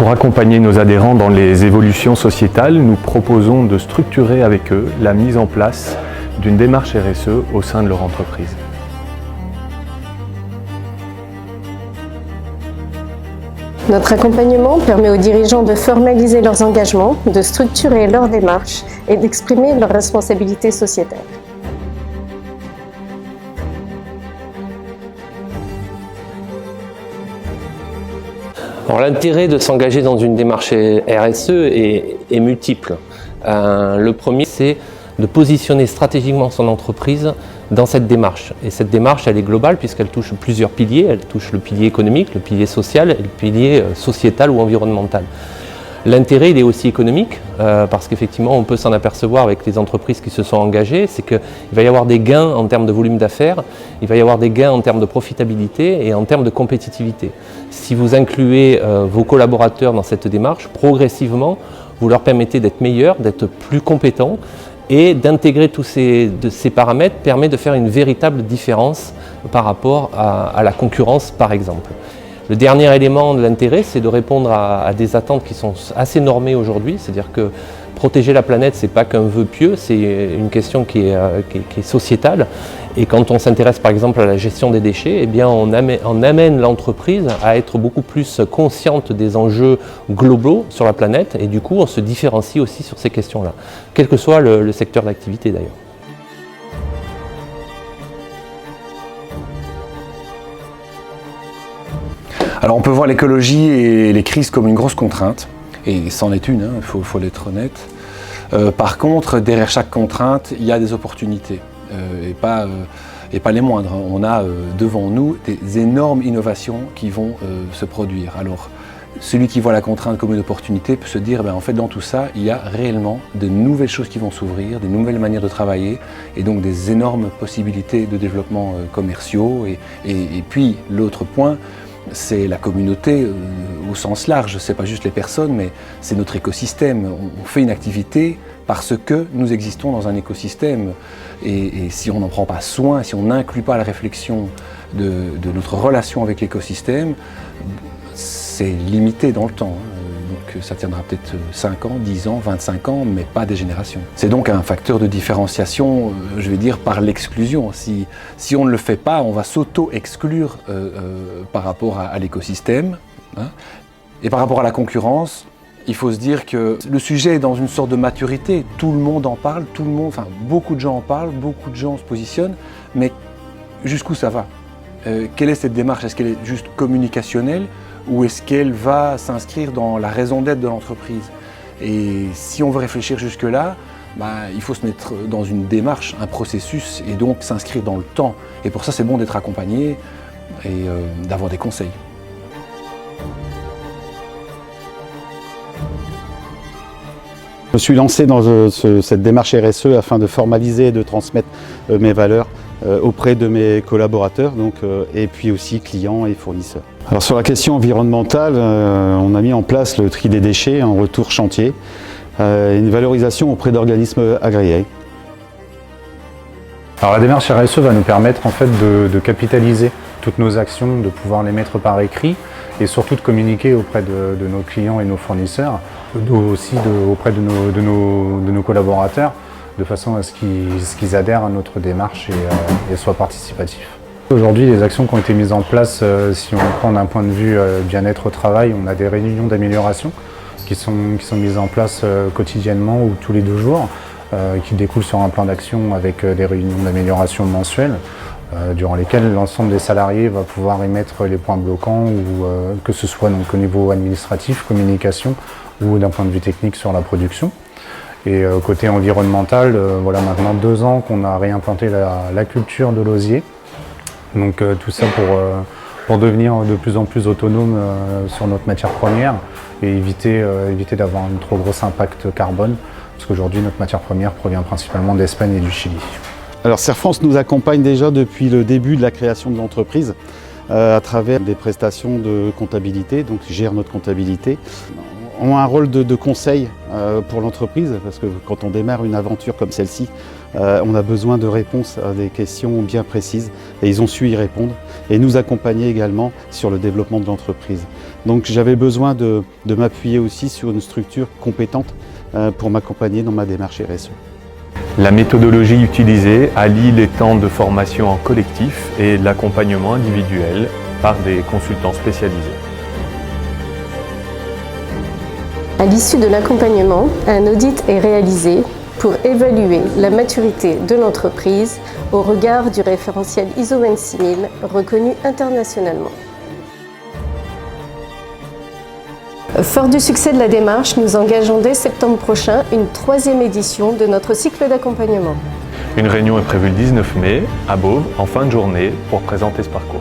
Pour accompagner nos adhérents dans les évolutions sociétales, nous proposons de structurer avec eux la mise en place d'une démarche RSE au sein de leur entreprise. Notre accompagnement permet aux dirigeants de formaliser leurs engagements, de structurer leur démarche et d'exprimer leurs responsabilités sociétales. L'intérêt de s'engager dans une démarche RSE est multiple. Le premier, c'est de positionner stratégiquement son entreprise dans cette démarche. Et cette démarche, elle est globale puisqu'elle touche plusieurs piliers. Elle touche le pilier économique, le pilier social et le pilier sociétal ou environnemental. L'intérêt, il est aussi économique, parce qu'effectivement, on peut s'en apercevoir avec les entreprises qui se sont engagées, c'est qu'il va y avoir des gains en termes de volume d'affaires, il va y avoir des gains en termes de profitabilité et en termes de compétitivité. Si vous incluez vos collaborateurs dans cette démarche, progressivement, vous leur permettez d'être meilleurs, d'être plus compétents, et d'intégrer tous ces paramètres permet de faire une véritable différence par rapport à la concurrence, par exemple. Le dernier élément de l'intérêt, c'est de répondre à des attentes qui sont assez normées aujourd'hui, c'est-à-dire que protéger la planète, ce n'est pas qu'un vœu pieux, c'est une question qui est sociétale. Et quand on s'intéresse par exemple à la gestion des déchets, eh bien on amène l'entreprise à être beaucoup plus consciente des enjeux globaux sur la planète et du coup on se différencie aussi sur ces questions-là, quel que soit le secteur d'activité d'ailleurs. Alors on peut voir l'écologie et les crises comme une grosse contrainte, et c'en est une, il faut être honnête. Par contre, derrière chaque contrainte, il y a des opportunités, et pas les moindres. On a devant nous des énormes innovations qui vont se produire. Alors, celui qui voit la contrainte comme une opportunité peut se dire, en fait, dans tout ça, il y a réellement de nouvelles choses qui vont s'ouvrir, des nouvelles manières de travailler, et donc des énormes possibilités de développement commerciaux. Et puis, l'autre point, c'est la communauté au sens large, c'est pas juste les personnes, mais c'est notre écosystème. On fait une activité parce que nous existons dans un écosystème. Et si on n'en prend pas soin, si on n'inclut pas la réflexion de notre relation avec l'écosystème, c'est limité dans le temps. Donc ça tiendra peut-être 5 ans, 10 ans, 25 ans, mais pas des générations. C'est donc un facteur de différenciation, je vais dire, par l'exclusion. Si on ne le fait pas, on va s'auto-exclure par rapport à l'écosystème. Et par rapport à la concurrence, il faut se dire que le sujet est dans une sorte de maturité. Tout le monde en parle, beaucoup de gens en parlent, beaucoup de gens se positionnent, mais jusqu'où ça va? Quelle est cette démarche? Est-ce qu'elle est juste communicationnelle ou est-ce qu'elle va s'inscrire dans la raison d'être de l'entreprise? Et si on veut réfléchir jusque-là, il faut se mettre dans une démarche, un processus, et donc s'inscrire dans le temps. Et pour ça, c'est bon d'être accompagné et d'avoir des conseils. Je me suis lancé dans cette démarche RSE afin de formaliser et de transmettre mes valeurs auprès de mes collaborateurs et puis aussi clients et fournisseurs. Alors sur la question environnementale, on a mis en place le tri des déchets en retour chantier, une valorisation auprès d'organismes agréés. Alors la démarche RSE va nous permettre en fait de capitaliser toutes nos actions, de pouvoir les mettre par écrit et surtout de communiquer auprès de nos clients et nos fournisseurs, aussi auprès de nos collaborateurs, de façon à ce qu'ils adhèrent à notre démarche et soient participatifs. Aujourd'hui, les actions qui ont été mises en place, si on prend d'un point de vue bien-être au travail, on a des réunions d'amélioration qui sont mises en place quotidiennement ou tous les 2 jours, qui découlent sur un plan d'action avec des réunions d'amélioration mensuelles, durant lesquelles l'ensemble des salariés va pouvoir émettre les points bloquants, ou que ce soit donc au niveau administratif, communication, ou d'un point de vue technique sur la production. Et côté environnemental, voilà maintenant 2 ans qu'on a réimplanté la culture de l'osier. Donc tout ça pour devenir de plus en plus autonome sur notre matière première et éviter d'avoir un trop gros impact carbone, parce qu'aujourd'hui notre matière première provient principalement d'Espagne et du Chili. Alors Serre France nous accompagne déjà depuis le début de la création de l'entreprise à travers des prestations de comptabilité, donc ils gèrent notre comptabilité. Ont un rôle de conseil pour l'entreprise, parce que quand on démarre une aventure comme celle-ci, on a besoin de réponses à des questions bien précises, et ils ont su y répondre et nous accompagner également sur le développement de l'entreprise. Donc j'avais besoin de m'appuyer aussi sur une structure compétente pour m'accompagner dans ma démarche RSE. La méthodologie utilisée allie les temps de formation en collectif et l'accompagnement individuel par des consultants spécialisés. À l'issue de l'accompagnement, un audit est réalisé pour évaluer la maturité de l'entreprise au regard du référentiel ISO 26000 reconnu internationalement. Fort du succès de la démarche, nous engageons dès septembre prochain une 3e édition de notre cycle d'accompagnement. Une réunion est prévue le 19 mai à Beauvais en fin de journée pour présenter ce parcours.